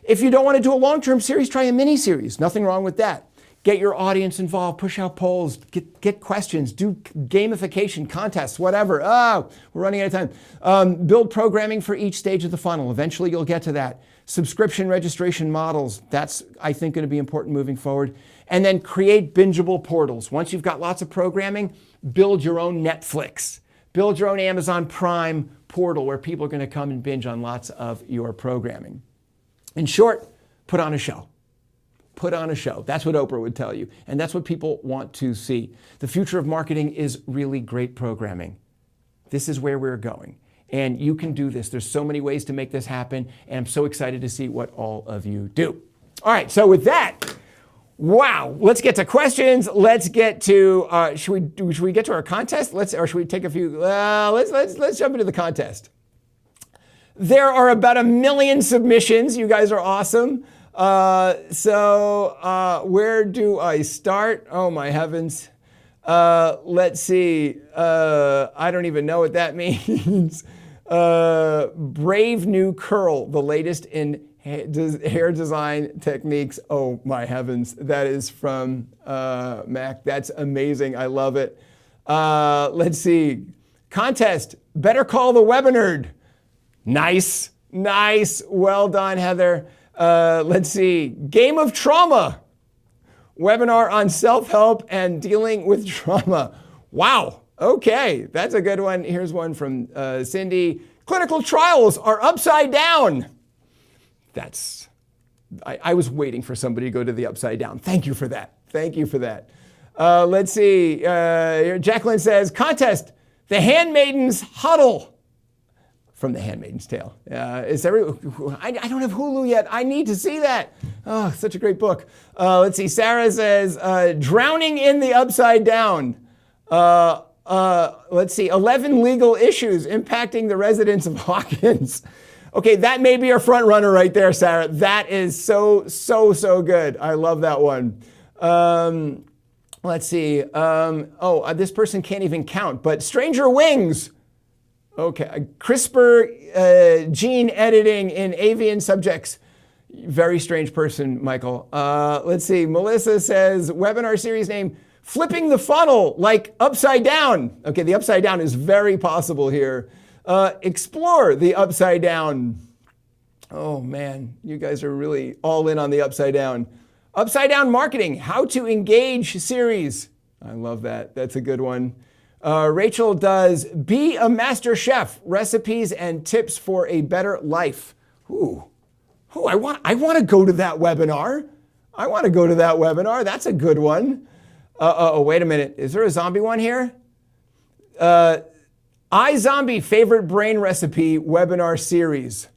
If you don't want to do a long-term series, try a mini-series. Nothing wrong with that. Get your audience involved, push out polls, get questions, do gamification, contests, whatever. We're running out of time. Build programming for each stage of the funnel. Eventually you'll get to that. Subscription registration models. That's, I think, going to be important moving forward. And then create bingeable portals. Once you've got lots of programming, build your own Netflix. Build your own Amazon Prime portal where people are going to come and binge on lots of your programming. In short, put on a show. Put on a show. That's what Oprah would tell you. And that's what people want to see. The future of marketing is really great programming. This is where we're going. And you can do this. There's so many ways to make this happen. And I'm so excited to see what all of you do. All right, so with that, wow, let's get to questions. Let's get to, should we get to our contest? Or should we take a few, let's jump into the contest. There are about 1 million submissions. You guys are awesome. Where do I start? Oh my heavens. Let's see. I don't even know what that means. Brave New Curl, the latest in hair design techniques. Oh my heavens. That is from Mac. That's amazing. I love it. Let's see. Contest. Better call the Webinerd. Nice. Well done, Heather. Let's see. Game of Trauma. Webinar on self-help and dealing with trauma. Wow. Okay. That's a good one. Here's one from Cindy. Clinical trials are upside down. I was waiting for somebody to go to the upside down. Thank you for that. Let's see. Jacqueline says, contest. The Handmaiden's Huddle. From The Handmaid's Tale. I don't have Hulu yet. I need to see that. Oh, such a great book. Let's see. Sarah says, Drowning in the Upside Down. Let's see. 11 legal issues impacting the residents of Hawkins. Okay, that may be our front runner right there, Sarah. That is so good. I love that one. Let's see. This person can't even count, but Stranger Wings. Okay, CRISPR gene editing in avian subjects. Very strange person, Michael. Let's see, Melissa says, webinar series name, Flipping the Funnel, like upside down. Okay, the upside down is very possible here. Explore the upside down. Oh man, you guys are really all in on the upside down. Upside down marketing, how to engage series. I love that. That's a good one. Rachel does be a master chef, recipes and tips for a better life. Ooh, I want to go to that webinar. That's a good one. Wait a minute. Is there a zombie one here? iZombie favorite brain recipe webinar series.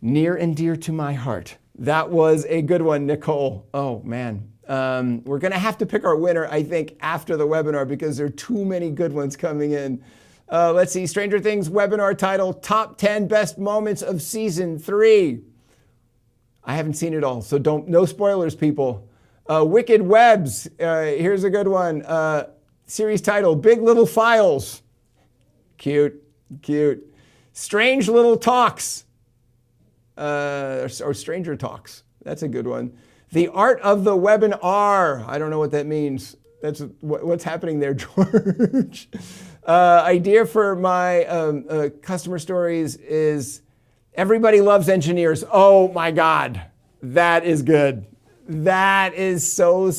Near and dear to my heart. That was a good one, Nicole. Oh man. We're going to have to pick our winner, I think, after the webinar because there are too many good ones coming in. Let's see. Stranger Things webinar title, Top 10 Best Moments of Season 3. I haven't seen it all, so no spoilers, people. Wicked Webs. Here's a good one. Series title, Big Little Files. Cute. Strange Little Talks. Or Stranger Talks. That's a good one. The Art of the Webinar. I don't know what that means. That's what's happening there, George. Idea for my customer stories is everybody loves engineers. Oh my God. That is good. That is so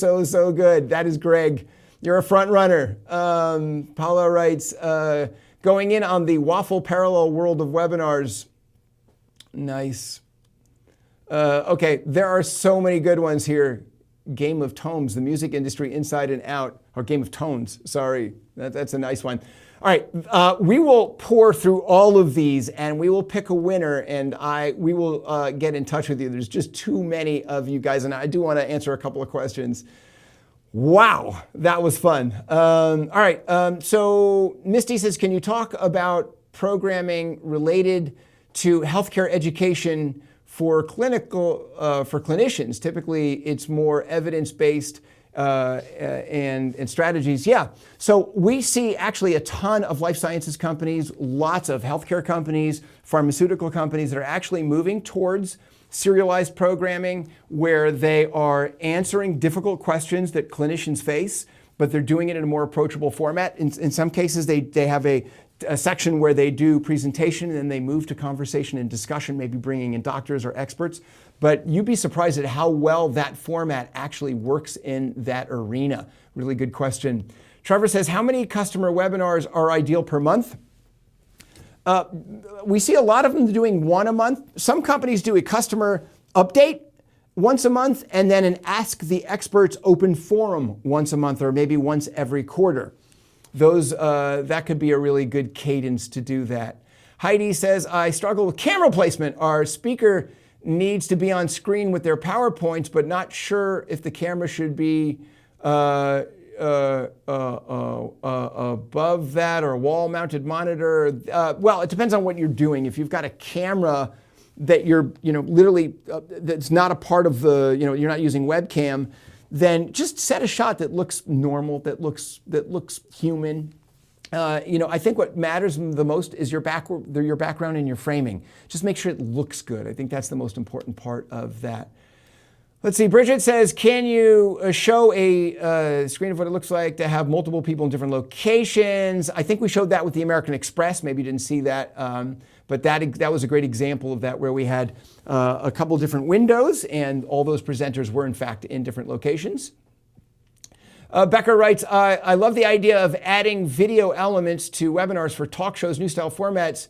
good. That is Greg. You're a front runner. Paula writes, going in on the waffle parallel world of webinars. Nice. Okay, there are so many good ones here. Game of Tones, the music industry inside and out, or Game of Tones, sorry. That's a nice one. All right, we will pour through all of these and we will pick a winner and we will get in touch with you. There's just too many of you guys and I do want to answer a couple of questions. Wow, that was fun. All right, so Misty says, can you talk about programming related to healthcare education for clinicians? Typically, it's more evidence-based and strategies. Yeah, so we see actually a ton of life sciences companies, lots of healthcare companies, pharmaceutical companies that are actually moving towards serialized programming where they are answering difficult questions that clinicians face, but they're doing it in a more approachable format. In some cases, they have a section where they do presentation and then they move to conversation and discussion, maybe bringing in doctors or experts. But you'd be surprised at how well that format actually works in that arena. Really good question. Trevor says, how many customer webinars are ideal per month? We see a lot of them doing one a month. Some companies do a customer update once a month and then an Ask the Experts open forum once a month or maybe once every quarter. That could be a really good cadence to do that. Heidi says, I struggle with camera placement. Our speaker needs to be on screen with their PowerPoints, but not sure if the camera should be above that or a wall-mounted monitor. Well, it depends on what you're doing. If you've got a camera that you're, literally, that's not a part of the, you're not using webcam, then just set a shot that looks normal, that looks human. I think what matters the most is your background and your framing. Just make sure it looks good. I think that's the most important part of that. Let's see, Bridget says, can you show a screen of what it looks like to have multiple people in different locations? I think we showed that with the American Express. Maybe you didn't see that, but that was a great example of that where we had a couple different windows and all those presenters were in fact in different locations. Becker writes, I love the idea of adding video elements to webinars for talk shows, new style formats.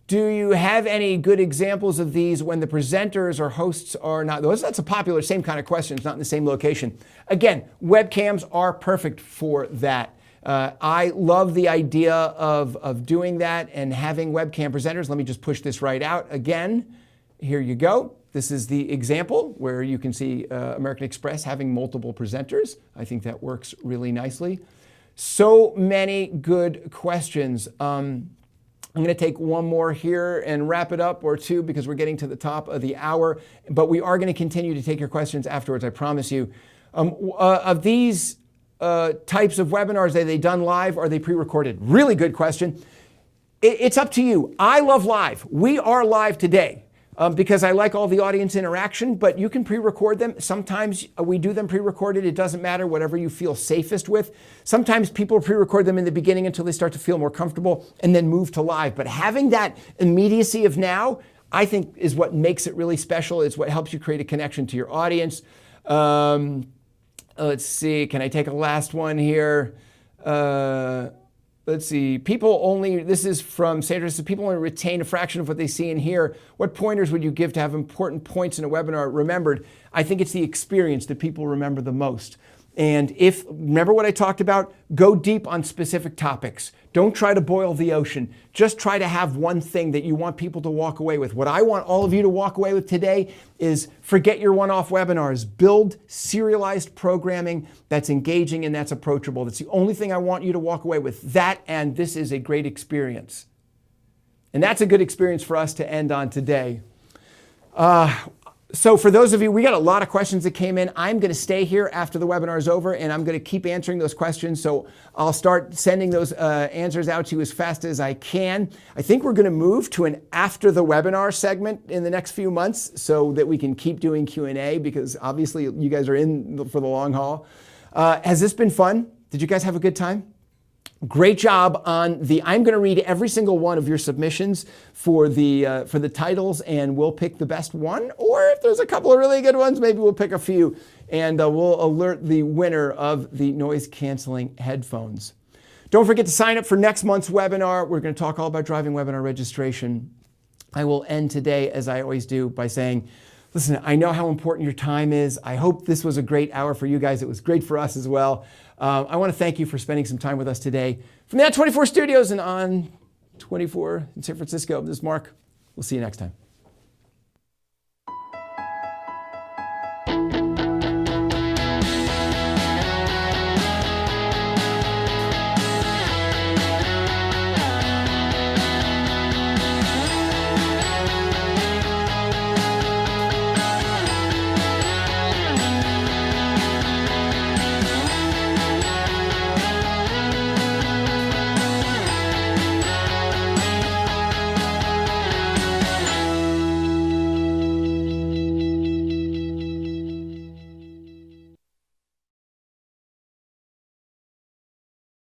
Do you have any good examples of these when the presenters or hosts are not those? That's a popular, same kind of question. It's not in the same location. Again, webcams are perfect for that. I love the idea of doing that and having webcam presenters. Let me just push this right out again. Here you go. This is the example where you can see American Express having multiple presenters. I think that works really nicely. So many good questions. I'm going to take one more here and wrap it up, or two, because we're getting to the top of the hour. But we are going to continue to take your questions afterwards, I promise you. Of these types of webinars, are they done live or are they pre-recorded? Really good question. It's up to you. I love live. We are live today. Because I like all the audience interaction, but you can pre-record them. Sometimes we do them pre-recorded. It doesn't matter, whatever you feel safest with. Sometimes people pre-record them in the beginning until they start to feel more comfortable and then move to live. But having that immediacy of now, I think is what makes it really special. It's what helps you create a connection to your audience. Let's see, can I take a last one here? Let's see, this is from Sandra, so people only retain a fraction of what they see and hear. What pointers would you give to have important points in a webinar remembered? I think it's the experience that people remember the most. And remember what I talked about? Go deep on specific topics. Don't try to boil the ocean. Just try to have one thing that you want people to walk away with. What I want all of you to walk away with today is forget your one-off webinars. Build serialized programming that's engaging and that's approachable. That's the only thing I want you to walk away with. That, and this is a great experience. And that's a good experience for us to end on today. So for those of you, we got a lot of questions that came in. I'm going to stay here after the webinar is over, and I'm going to keep answering those questions. So I'll start sending those answers out to you as fast as I can. I think we're going to move to an after the webinar segment in the next few months so that we can keep doing Q&A, because obviously you guys are in for the long haul. Has this been fun? Did you guys have a good time? Great job on I'm going to read every single one of your submissions for the titles, and we'll pick the best one. Or if there's a couple of really good ones, maybe we'll pick a few, and we'll alert the winner of the noise canceling headphones. Don't forget to sign up for next month's webinar. We're going to talk all about driving webinar registration. I will end today, as I always do, by saying, listen, I know how important your time is. I hope this was a great hour for you guys. It was great for us as well. I want to thank you for spending some time with us today. From the On24 studios and On24 in San Francisco, this is Mark. We'll see you next time.